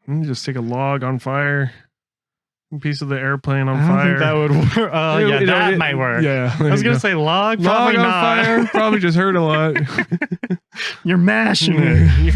You just take a log on fire, a piece of the airplane on I don't fire. think that would work. That might work. Yeah, I was going to say log. log Probably on not. fire. Probably just hurt a lot. You're mashing it.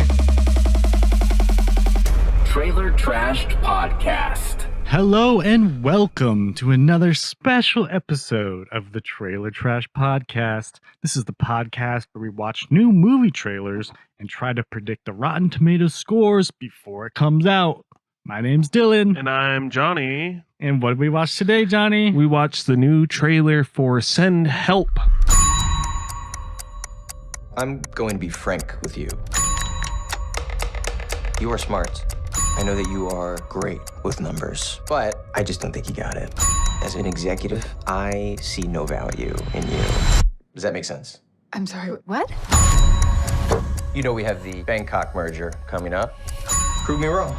Trailer Trashed Podcast. Hello and welcome to another special episode of the Trailer Trash Podcast. This is the podcast where we watch new movie trailers and try to predict the Rotten Tomatoes scores before it comes out. My name's Dylan. And I'm Johnny. And what did we watch today, Johnny? We watched the new trailer for Send Help. I'm going to be frank with you. You are smart. I know that you are great with numbers, but I just don't think you got it. As an executive, I see no value in you. Does that make sense? I'm sorry, what? You know we have the Bangkok merger coming up. Prove me wrong.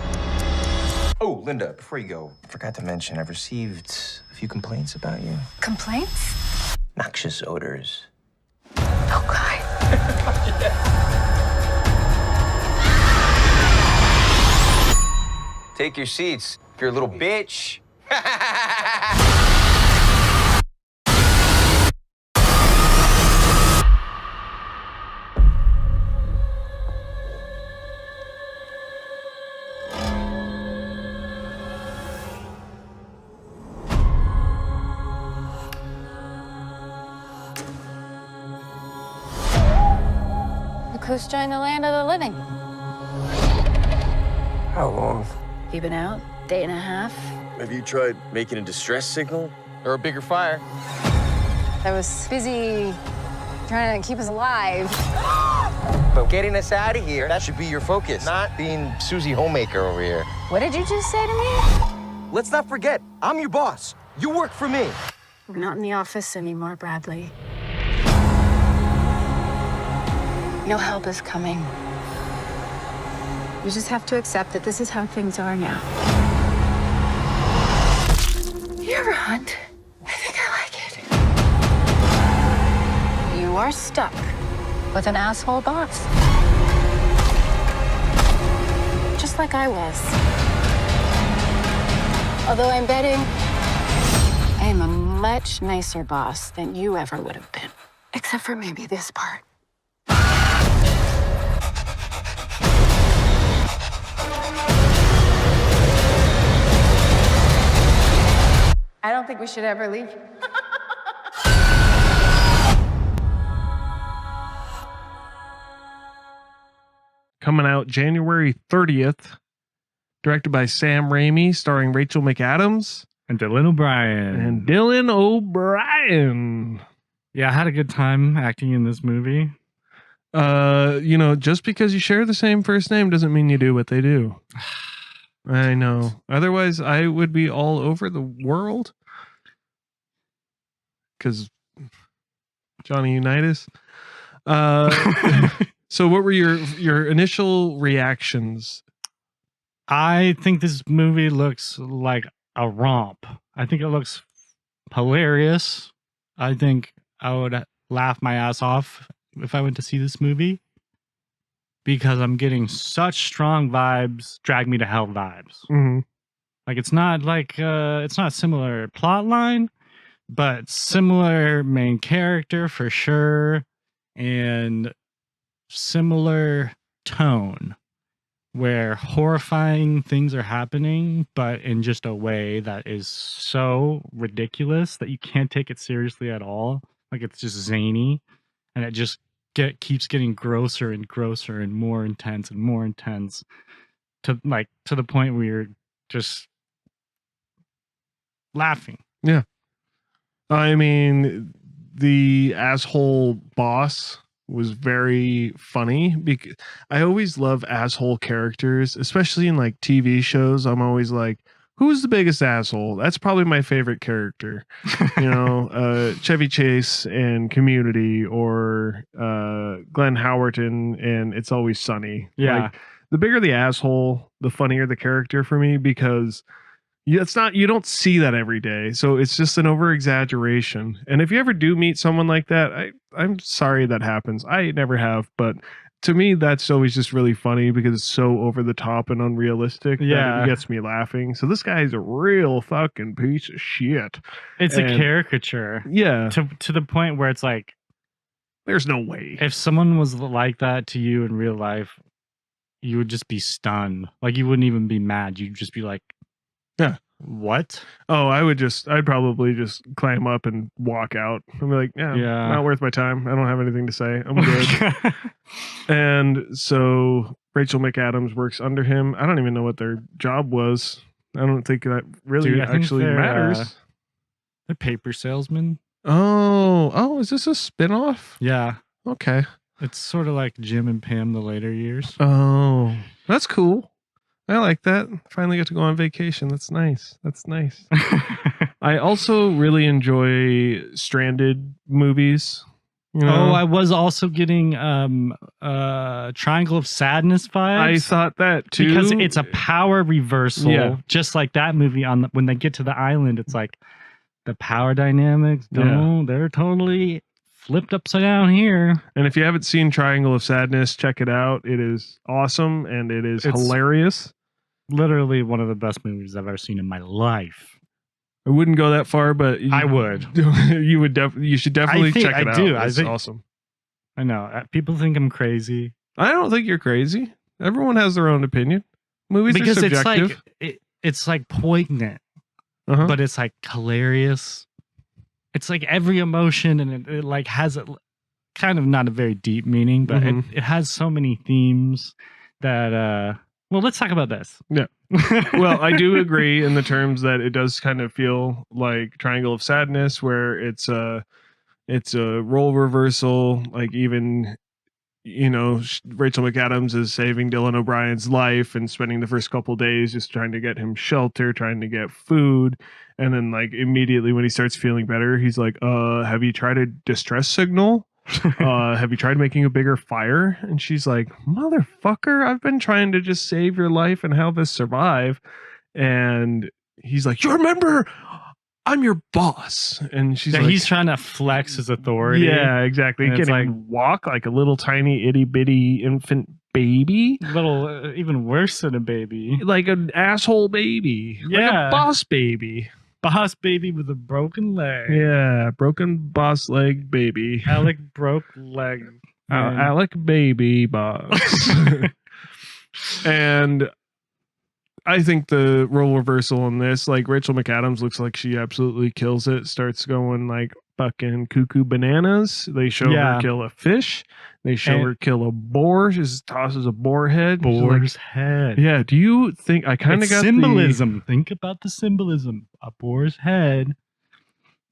Oh, Linda, before you go, I forgot to mention I've received a few complaints about you. Complaints? Noxious odors. Oh, God. Take your seats, you're a little bitch. Look who's joined the land of the living. How long? You been out? Day and a half? Have you tried making a distress signal? Or a bigger fire? I was busy trying to keep us alive. But getting us out of here, that should be your focus, not being Susie Homemaker over here. What did you just say to me? Let's not forget, I'm your boss. You work for me. We're not in the office anymore, Bradley. No help is coming. You just have to accept that this is how things are now. You ever hunt? I think I like it. You are stuck with an asshole boss. Just like I was. Although I'm betting I am a much nicer boss than you ever would have been. Except for maybe this part. I don't think we should ever leave. Coming out January 30th. Directed by Sam Raimi, starring Rachel McAdams. And Dylan O'Brien. And Dylan O'Brien. Yeah, I had a good time acting in this movie. Just because you share the same first name doesn't mean you do what they do. I know. Otherwise, I would be all over the world. Because Johnny Unitas. So what were your initial reactions? I think this movie looks like a romp. I think it looks hilarious. I think I would laugh my ass off if I went to see this movie. Because I'm getting such strong vibes, Drag Me to Hell vibes. Mm-hmm. Like it's not a similar plot line, but similar main character for sure, and similar tone, where horrifying things are happening, but in just a way that is so ridiculous that you can't take it seriously at all. Like it's just zany, and it just keeps getting grosser and grosser and more intense to the point where you're just laughing. Yeah. I mean, the asshole boss was very funny because I always love asshole characters, especially in like TV shows. I'm always like, who's the biggest asshole? That's probably my favorite character. Chevy Chase and Community, or Glenn Howerton and It's Always Sunny. Yeah. Like, the bigger the asshole, the funnier the character for me, because you don't see that every day. So it's just an over exaggeration. And if you ever do meet someone like that, I'm sorry that happens. I never have, but to me, that's always just really funny because it's so over the top and unrealistic that Yeah. it gets me laughing. So this guy's a real fucking piece of shit. It's a And- caricature Yeah, to the point where it's like, there's no way. if someone was like that to you in real life, you would just be stunned. Like, you wouldn't even be mad. You'd just be like, Yeah. What? Oh, I'd probably just climb up and walk out. I'd be like, yeah, Yeah. not worth my time. I don't have anything to say. I'm good. And so Rachel McAdams works under him. I don't even know what their job was. I don't think that really Dude, I think actually they're, matters. They're paper salesman. Oh, is this a spinoff? Yeah. Okay. It's sort of like Jim and Pam the later years. Oh, that's cool. I like that. Finally get to go on vacation. That's nice. That's nice. I also really enjoy stranded movies. You know? Oh, I was also getting Triangle of Sadness vibes. I thought that too. Because it's a power reversal, Yeah. just like that movie. When they get to the island, it's like the power dynamics. They're totally flipped upside down here. And if you haven't seen Triangle of Sadness, check it out. It is awesome and it's hilarious. Literally one of the best movies I've ever seen in my life. I wouldn't go that far, but I would. You would you should definitely check it out. It's think awesome. I know. People think I'm crazy. I don't think you're crazy. Everyone has their own opinion. Movies Because are it's subjective. like it's like poignant, Uh-huh. but it's like hilarious. It's like every emotion, and it like has a kind of not a very deep meaning, but Mhm. it has so many themes that well, let's talk about this. Yeah. Well, I do agree in the terms that it does kind of feel like Triangle of Sadness, where it's a role reversal. Like even, Rachel McAdams is saving Dylan O'Brien's life and spending the first couple days just trying to get him shelter, trying to get food, and then like immediately when he starts feeling better, he's like, have you tried a distress signal? Have you tried making a bigger fire? And she's like, motherfucker, I've been trying to just save your life and help us survive. And he's like, you remember, I'm your boss. And she's like, he's trying to flex his authority. yeah, exactly. And He it's can't even walk like a little tiny itty bitty infant baby, little even worse than a baby. like an asshole baby, like Yeah. a boss baby. Boss baby with a broken leg. Yeah, broken boss leg baby. Alec broke leg. Man. Alec baby boss. And I think the role reversal in this, like Rachel McAdams looks like she absolutely kills it, starts going like fucking cuckoo bananas. They show Yeah. her kill a fish. They show And- her kill a boar. She just tosses a boar head. She's like, Boar's head. yeah, do you think I kind of It's got symbolism. Think about the symbolism. A boar's head.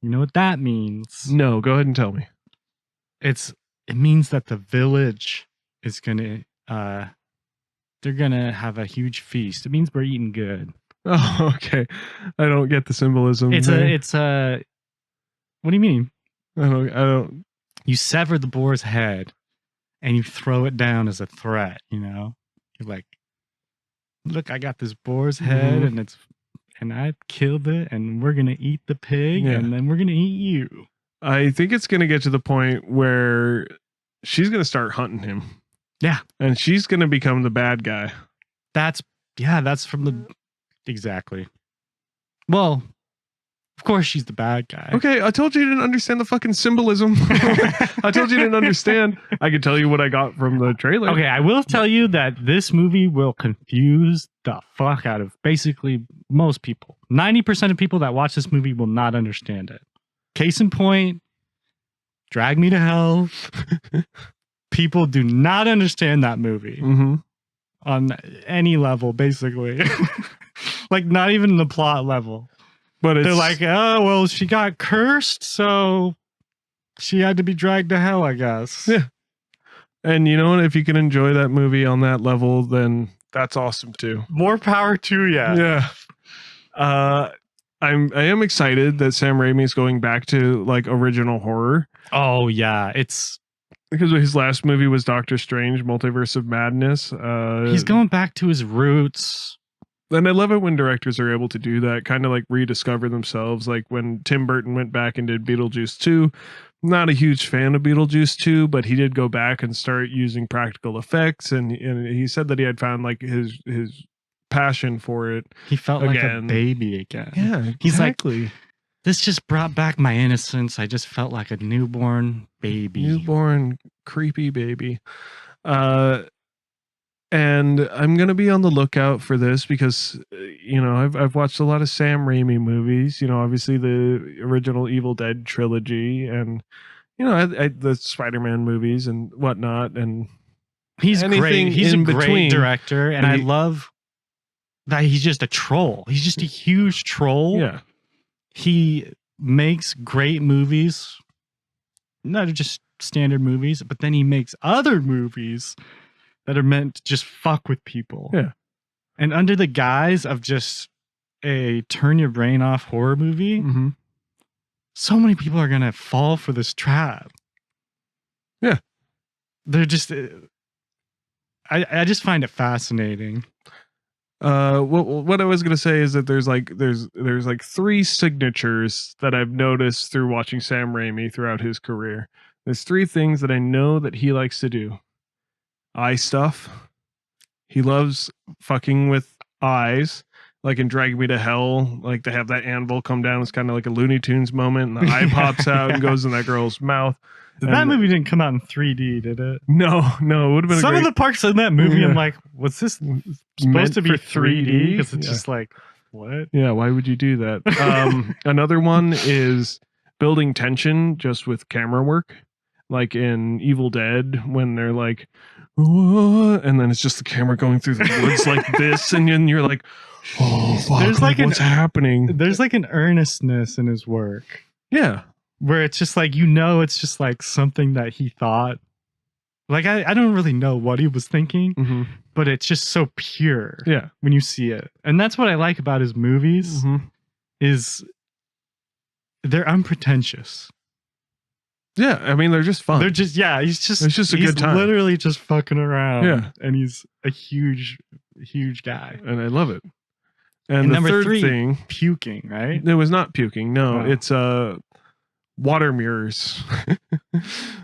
You know what that means? No, go ahead and tell me. It means that the village is gonna they're gonna have a huge feast. It means we're eating good. Oh, okay. I don't get the symbolism. It's a what do you mean? I don't. You sever the boar's head and you throw it down as a threat, You're like, look, I got this boar's head Mhm. and I killed it and we're gonna eat the pig Yeah. and then we're gonna eat you. I think it's going to get to the point where she's going to start hunting him. Yeah. And she's going to become the bad guy. That's from the exactly. Well, of course she's the bad guy. Okay, I told you didn't understand the fucking symbolism. I told you didn't understand. I could tell you what I got from the trailer. Okay, I will tell you that this movie will confuse the fuck out of basically most people. 90% of people that watch this movie will not understand it. Case in point, Drag Me to Hell. People do not understand that movie Mm-hmm. on any level, basically. Like, not even the plot level. But it's They're like, oh, well, she got cursed, so she had to be dragged to hell, I guess. Yeah. And you know what? If you can enjoy that movie on that level, then that's awesome too. More power to you. Yeah. I am excited that Sam Raimi is going back to like original horror, Oh, yeah. It's because his last movie was Doctor Strange: Multiverse of Madness. he's going back to his roots. And I love it when directors are able to do that, kind of like rediscover themselves. Like when Tim Burton went back and did Beetlejuice 2. Not a huge fan of Beetlejuice 2, but he did go back and start using practical effects. And he said that he had found like his passion for it. He felt like a again. baby again. Yeah, He's like, exactly. this just brought back my innocence. I just felt like a newborn baby. Newborn creepy baby. And I'm gonna be on the lookout for this because I've watched a lot of Sam Raimi movies. Obviously the original Evil Dead trilogy, and the Spider-Man movies and whatnot. And He's great. anything He's a in great between. director, and And I he- love that he's just a troll. He's just a huge troll. yeah, He makes great movies, not just standard movies, but then he makes other movies that are meant to just fuck with people. Yeah. And under the guise of just a turn your brain off horror movie, mm-hmm. so many people are going to fall for this trap. Yeah. They're just, I just find it fascinating. What I was gonna say is that there's like three signatures that I've noticed through watching Sam Raimi throughout his career. There's three things that I know that he likes to do. Eye stuff. He loves fucking with eyes. Like in Drag Me to Hell, like they have that anvil come down. It's kind of like a Looney Tunes moment, and the eye pops out and goes in that girl's mouth. That movie didn't come out in 3D, did it? No, it would have been Some of the parts in that movie, I'm like, was this supposed to be 3D? Because it's just like, what? Yeah, why would you do that? Another one is building tension just with camera work, like in Evil Dead when they're like, "Whoa," and then it's just the camera going through the woods like this, and then you're like, oh, fuck, There's like what's happening? There's like an earnestness in his work. Yeah. Where it's just like, it's just like something that he thought. Like, I don't really know what he was thinking, Mm-hmm. but it's just so pure Yeah. when you see it. And that's what I like about his movies, Mm-hmm. is they're unpretentious. Yeah. I mean, they're just fun. They're just, it's just a good time. Literally just fucking around. Yeah. And he's a huge guy. and I love it. And the number third 3, thing, puking, right? it was not puking. No, Oh. it's water mirrors.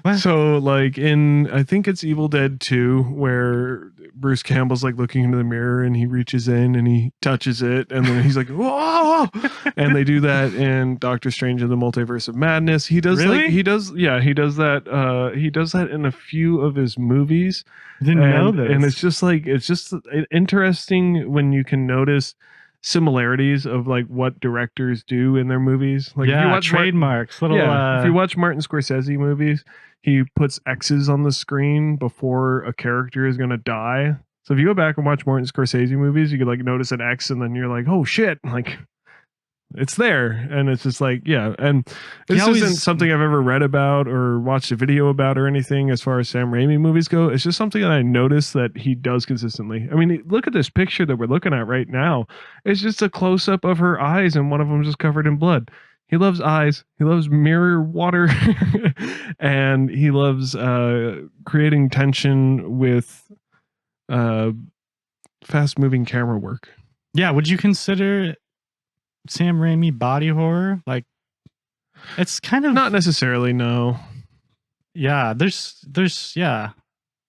What? So like in, I think it's Evil Dead 2, where Bruce Campbell's like looking into the mirror and he reaches in and he touches it and then he's like, whoa, and they do that in Doctor Strange in the Multiverse of Madness. He does Really? he does that. He does that in a few of his movies. Didn't know this. And it's just interesting when you can notice similarities of like what directors do in their movies. Like if you watch trademarks. if you watch Martin Scorsese movies, he puts X's on the screen before a character is going to die. So if you go back and watch Martin Scorsese movies, you could like notice an X and then you're like, oh shit, like it's there. And it's just like, yeah. And this isn't something I've ever read about or watched a video about or anything as far as Sam Raimi movies go. It's just something that I noticed that he does consistently. I mean, look at this picture that we're looking at right now. It's just a close up of her eyes and one of them just covered in blood. He loves eyes. He loves mirror water. And he loves creating tension with fast moving camera work. Yeah, would you consider Sam Raimi body horror? Like, it's kind of Not necessarily, no. Yeah, there's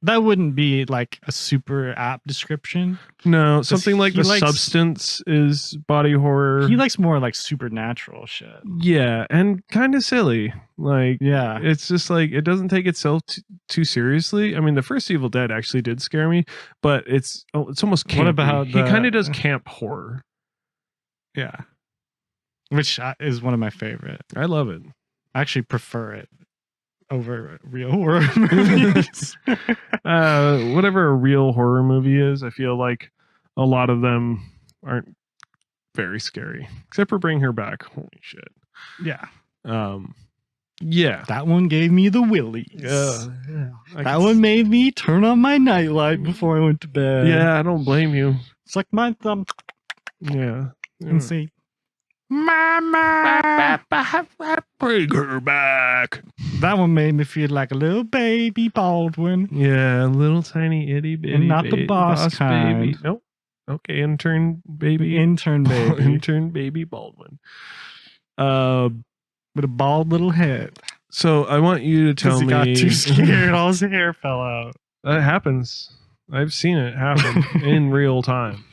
that wouldn't be like a super apt description. No, something like he The likes- Substance is body horror. He likes more like supernatural shit. Yeah, and kind of silly. Like, Yeah, it's just like it doesn't take itself too seriously. I mean, the first Evil Dead actually did scare me, but it's almost campy. What about he the- kind of does camp horror. yeah, which is one of my favorite. I love it. I actually prefer it over real horror movies. Whatever a real horror movie is, I feel like a lot of them aren't very scary, except for Bring Her Back. Holy shit. Yeah, Yeah. that one gave me the willies. That one made me turn on my nightlight before I went to bed. Yeah, I don't blame you. It's like my thumb Yeah. and say, Mama. Bring her back. That one made me feel like a little baby Baldwin. Yeah, little tiny itty bitty. And not the boss kind. baby. Nope. Okay, intern baby. Intern baby. Intern baby Baldwin. With a bald little head. So I want you to tell He me. got too scared. All his hair fell out. That happens. I've seen it happen in real time.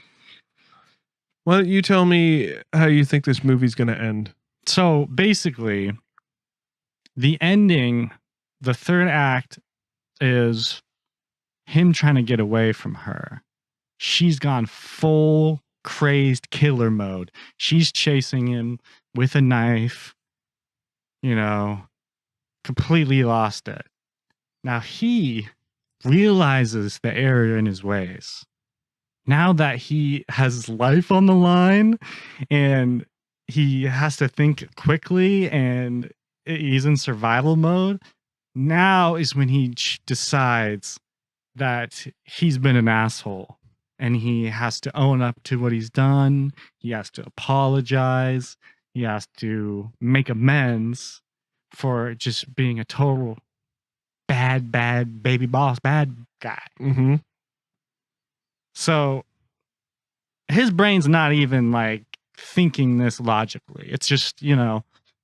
Why don't you tell me how you think this movie's going to end? So basically, the ending, the third act, is him trying to get away from her. She's gone full crazed killer mode. She's chasing him with a knife, completely lost it. Now he realizes the error in his ways. Now that he has life on the line and he has to think quickly and he's in survival mode, now is when he decides that he's been an asshole and he has to own up to what he's done. He has to apologize. He has to make amends for just being a total bad baby boss, bad guy. Mm-hmm. So his brain's not even like thinking this logically. It's just,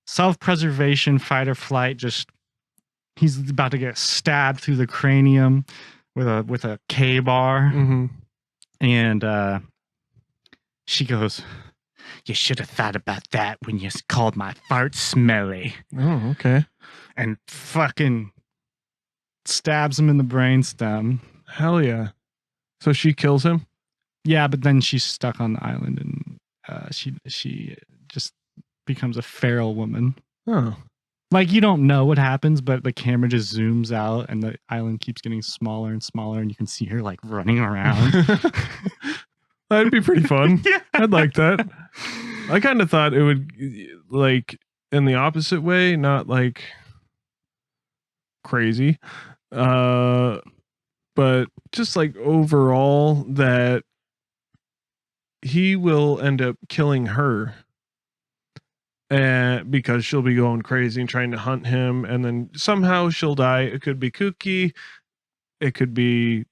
self-preservation, fight or flight. Just he's about to get stabbed through the cranium with a K-bar. Mm-hmm. And she goes, "You should have thought about that when you called my fart smelly." Oh, okay. And fucking stabs him in the brainstem. Hell yeah. So she kills him? Yeah, but then she's stuck on the island and she just becomes a feral woman. Oh. Like, you don't know what happens, but the camera just zooms out and the island keeps getting smaller and smaller and you can see her like running around. That'd be pretty fun. Yeah. I'd like that. I kind of thought it would like in the opposite way, not like crazy. But just like overall that he will end up killing her. And because she'll be going crazy and trying to hunt him, and then somehow she'll die. It could be kooky, it could be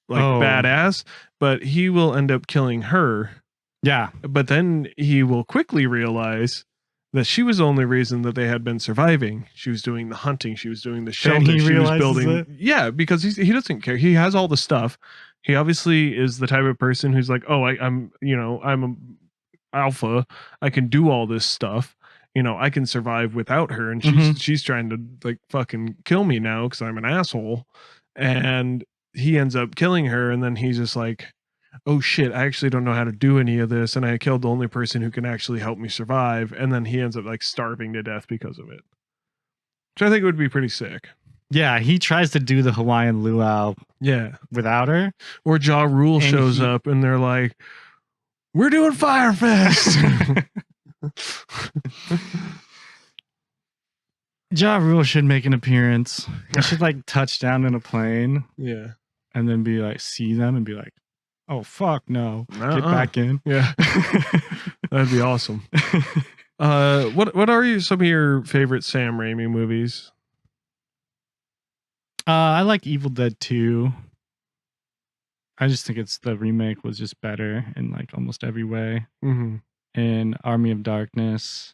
like badass, but he will end up killing her. Yeah. But then he will quickly realize that she was the only reason that they had been surviving. She was doing the hunting, she was doing the shelter, he she was realizes building it? Yeah, because he doesn't care. He has all the stuff. He obviously is the type of person who's like, oh, I'm a alpha, I can do all this stuff, I can survive without her, and she's trying to like fucking kill me now because I'm an asshole. And he ends up killing her, and then he's just like, oh shit, I actually don't know how to do any of this, and I killed the only person who can actually help me survive. And then he ends up like starving to death because of it, which I think would be pretty sick. Yeah, he tries to do the Hawaiian luau without her. Or Ja Rule shows up and they're like, we're doing Fire Fest. Ja Rule should make an appearance. He should like touch down in a plane. Yeah. And then be like, see them and be like, oh, fuck, no. Get back in. Yeah. That'd be awesome. What are some of your favorite Sam Raimi movies? I like Evil Dead 2. I just think the remake was just better in like almost every way. Mm-hmm. And Army of Darkness.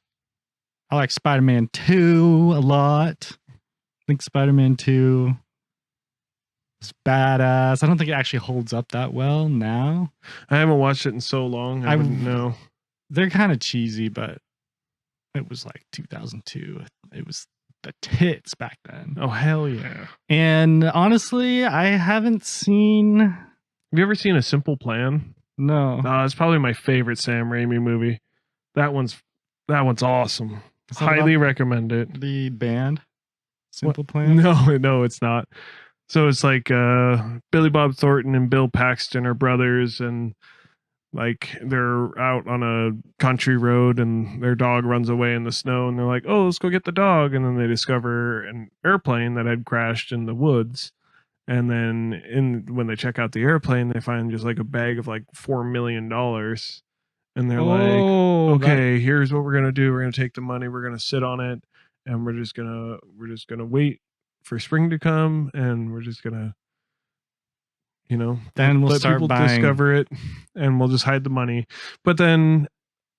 I like Spider-Man 2 a lot. I think Spider-Man 2 is badass. I don't think it actually holds up that well now. I haven't watched it in so long. I wouldn't know. They're kind of cheesy, but it was like 2002. It was the tits back then. Oh, hell yeah. And honestly, I haven't seen... Have you ever seen A Simple Plan? No. It's probably my favorite Sam Raimi movie. That one's awesome. Highly recommend it. The band? Simple Plan? No, it's not. So it's like Billy Bob Thornton and Bill Paxton are brothers, and like they're out on a country road and their dog runs away in the snow, and they're like, oh, let's go get the dog. And then they discover an airplane that had crashed in the woods. And then when they check out the airplane, they find just like a bag of like $4 million. And they're like, okay, here's what we're going to do. We're going to take the money. We're going to sit on it. And we're just going to wait for spring to come. And we're just going to you know, Then we'll let start people buying. discover it, and we'll just hide the money. But then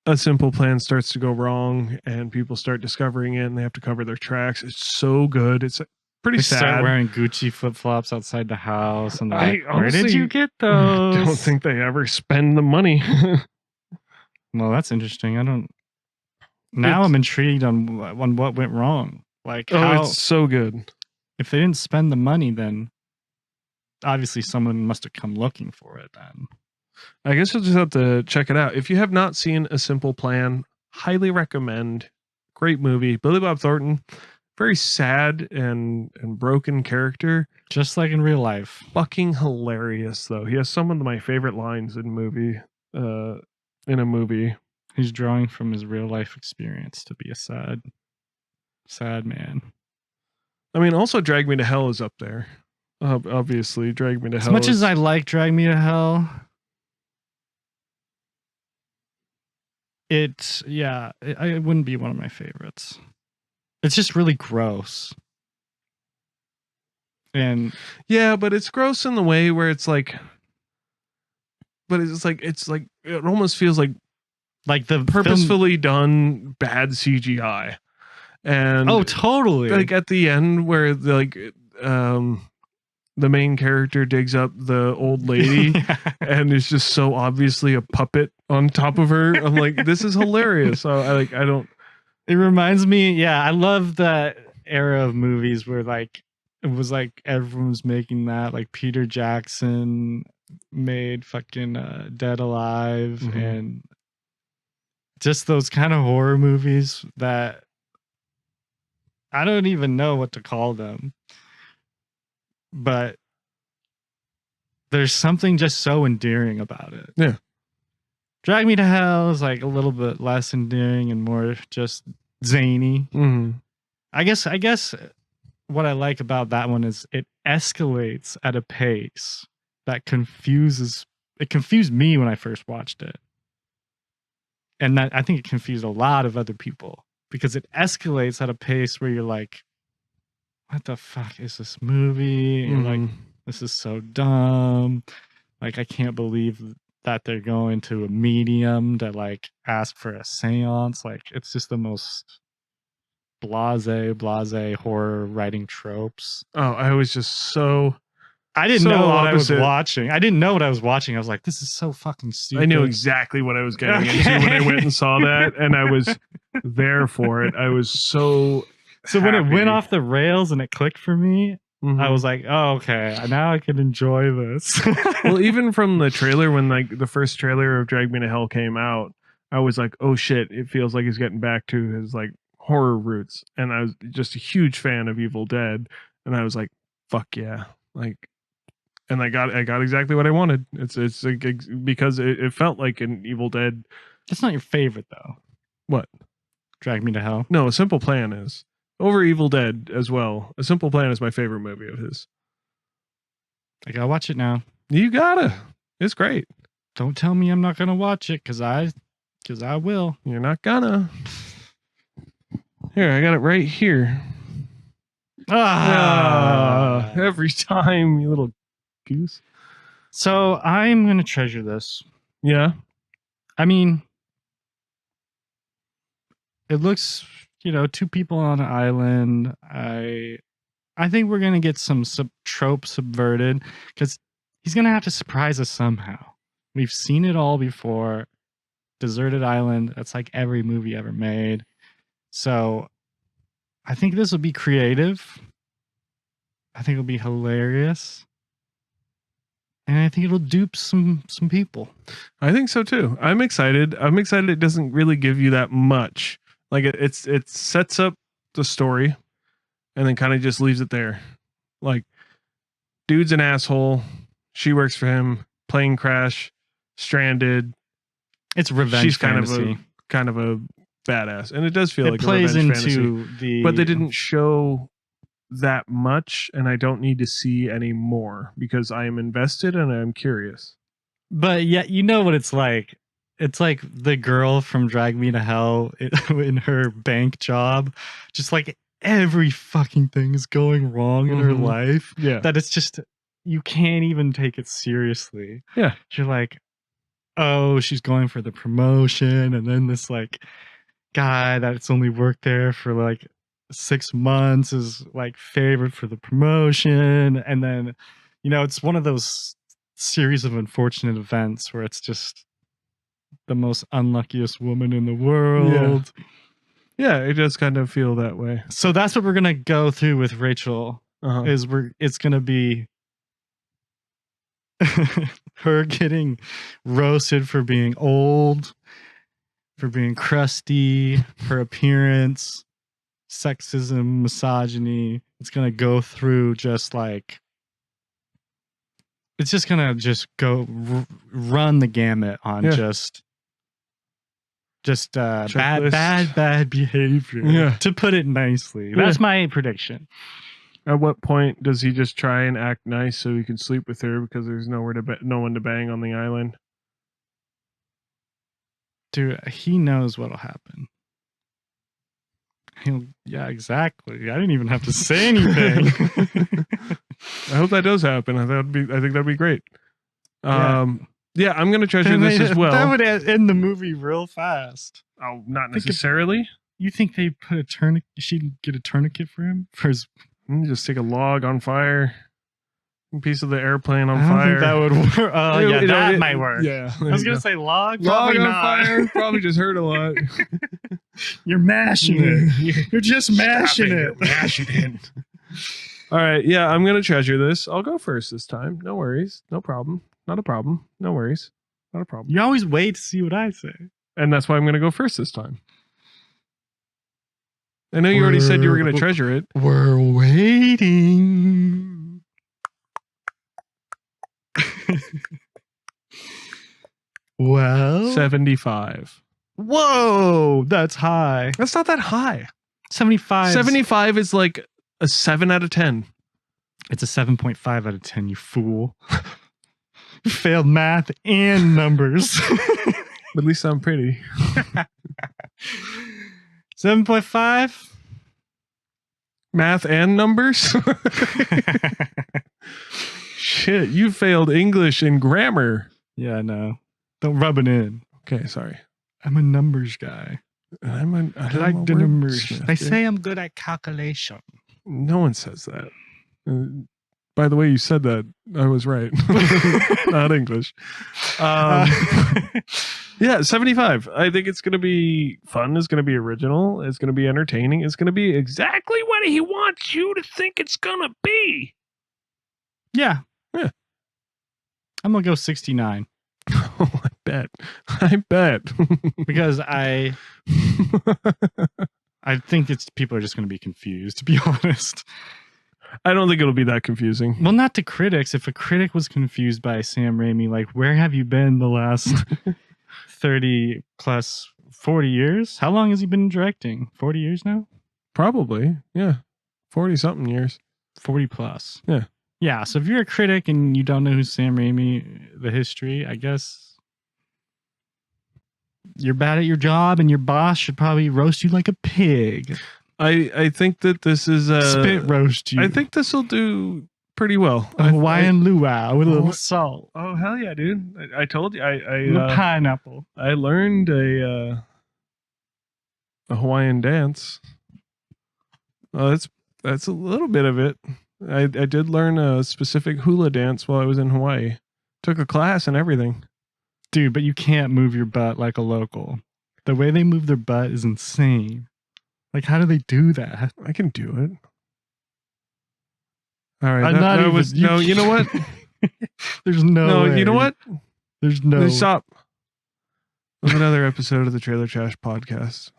a simple plan starts to go wrong, and people start discovering it, and they have to cover their tracks. It's so good. It's pretty They sad. start wearing Gucci flip flops outside the house, and they're I like, "Where did you honestly get those?" don't think they ever spend the money. Well, that's interesting. I don't. Now I'm intrigued on what went wrong. Like, how it's so good. if they didn't spend the money, then obviously someone must have come looking for it. Then I guess you'll just have to check it out. If you have not seen A Simple Plan, highly recommend. Great movie. Billy Bob Thornton, very sad and broken character. just like in real life, Fucking hilarious though. He has some of my favorite lines in a movie. he's drawing from his real life experience to be a sad man. I mean, also Drag Me to Hell is up there. Obviously, Drag Me to As Hell. much is, as I like Drag Me to Hell, it wouldn't be one of my favorites. It's just really gross. And yeah, but it's gross in the way where it's like, but it's like it almost feels like the purposefully done bad CGI. And oh, totally. like at the end where the main character digs up the old lady Yeah. and it's just so obviously a puppet on top of her. I'm like, this is hilarious. So I don't. It reminds me, yeah, I love that era of movies where like it was like everyone's making that. Like Peter Jackson made fucking Dead Alive, Mhm. and just those kind of horror movies that I don't even know what to call them. But there's something just so endearing about it. Yeah. Drag Me to Hell is like a little bit less endearing and more just zany. Mhm. I guess what I like about that one is it escalates at a pace that confused me when I first watched it. And that I think it confused a lot of other people because it escalates at a pace where you're like, what the fuck is this movie? And you're like, Mhm. this is so dumb. Like, I can't believe that they're going to a medium to like ask for a seance. Like, it's just the most blase horror writing tropes. Oh, I was just so. I didn't So know what I was opposite. watching. I didn't know what I was watching. I was like, this is so fucking stupid. I knew exactly what I was getting into when I went and saw that, and I was there for it. I was so. So when it went happy. off the rails and it clicked for me, Mhm. I was like, oh, okay, now I can enjoy this. Well, even from the trailer, when like the first trailer of Drag Me to Hell came out, I was like, oh shit, it feels like he's getting back to his like horror roots. And I was just a huge fan of Evil Dead, and I was like, fuck yeah, like. And I got exactly what I wanted. It's like, because it felt like an Evil Dead. It's not your favorite though. What? Drag Me to Hell. No, A Simple Plan is over Evil Dead as well. A Simple Plan is my favorite movie of his. I gotta watch it now. You gotta. It's great. Don't tell me I'm not gonna watch it, cause I will. You're not gonna. Here, I got it right here. Every time, you little goose. So I'm gonna treasure this. Yeah. I mean, it looks, two people on an island. I think we're gonna get some trope subverted because he's gonna have to surprise us somehow. We've seen it all before. Deserted island. That's like every movie ever made. So I think this will be creative. I think it'll be hilarious. And I think it'll dupe some people. I think so too. I'm excited. It doesn't really give you that much. Like it sets up the story and then kind of just leaves it there. Like, dude's an asshole. She works for him. Plane crash. Stranded. It's revenge She's fantasy. kind of a badass. And it does feel It like plays a revenge into fantasy. the But they didn't show that much, and I don't need to see any more because I am invested and I'm curious. But yeah, you know what it's like. It's like the girl from Drag Me to Hell in her bank job. Just like every fucking thing is going wrong in her Mhm. life. Yeah. That it's just you can't even take it seriously. Yeah. You're like, oh, she's going for the promotion, and then this like guy that's only worked there for like 6 months is like favored for the promotion, and then it's one of those series of unfortunate events where it's just the most unluckiest woman in the world. Yeah, it does kind of feel that way. So that's what we're gonna go through with Rachel. It's gonna be her getting roasted for being old, for being crusty, her appearance, sexism, misogyny. It's gonna go through just like it's just gonna go run the gamut on just bad behavior. To put it nicely, that's my prediction. At what point does he just try and act nice so he can sleep with her because there's no one to bang on the island? Dude, he knows what'll happen. Yeah, exactly. I didn't even have to say anything. I hope that does happen. I think that'd be great. Yeah, I'm gonna treasure this as well. That would end the movie real fast. Oh, not necessarily. You think they put a tourniquet? She'd get a tourniquet for him for his. Just take a log on fire, a piece of the airplane on I don't fire. think that would work. Oh, yeah, that might work. Yeah, I was gonna say log. Log Probably on not. fire probably just hurt a lot. You're mashing it. You're just mashing it. Mashing it. All right, yeah, I'm gonna treasure this. I'll go first this time. No worries. No problem. Not a problem. No worries. Not a problem. You always wait to see what I say. And that's why I'm gonna go first this time. I know you already said you were going to treasure it. We're waiting. Well, 75. Whoa, that's high. That's not that high. 75. 75 is like a 7 out of 10. It's a 7.5 out of 10, you fool. You failed math and numbers. At least I'm pretty. 7.5. Math and numbers? Shit, you failed English and grammar. Yeah, I know. Don't rub it in. Okay, sorry. I'm a numbers guy. I like the numbers. They say I'm good at calculation. No one says that. By the way, you said that. I was right. Not English. Yeah, 75. I think it's going to be fun. It's going to be original. It's going to be entertaining. It's going to be exactly what he wants you to think it's going to be. Yeah. Yeah. I'm going to go 69. Oh, I bet. Because I think people are just going to be confused, to be honest. I don't think it'll be that confusing. Well, not to critics. If a critic was confused by Sam Raimi, like, where have you been the last 30 plus 40 years? How long has he been directing? 40 years now? Probably. Yeah. 40 something years. 40 plus. Yeah. Yeah. So if you're a critic and you don't know who's Sam Raimi, the history, I guess you're bad at your job and your boss should probably roast you like a pig. I think that this is spit roast you. I think this will do pretty well. A Hawaiian luau with a little salt. Oh hell yeah, dude! I told you pineapple. I learned a Hawaiian dance. That's a little bit of it. I did learn a specific hula dance while I was in Hawaii. Took a class and everything. Dude, but you can't move your butt like a local. The way they move their butt is insane. Like, how do they do that? I can do it. All right. You know what? There's no way. You know what? There's no. Stop. Another episode of the Trailer Trash podcast.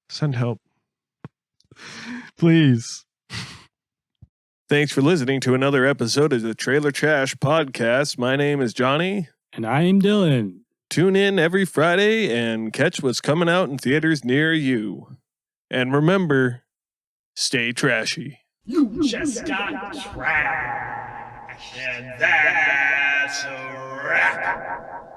Send help. Please. Thanks for listening to another episode of the Trailer Trash podcast. My name is Johnny. And I'm Dylan. Tune in every Friday and catch what's coming out in theaters near you. And remember, stay trashy. You just got trash, and that's a wrap.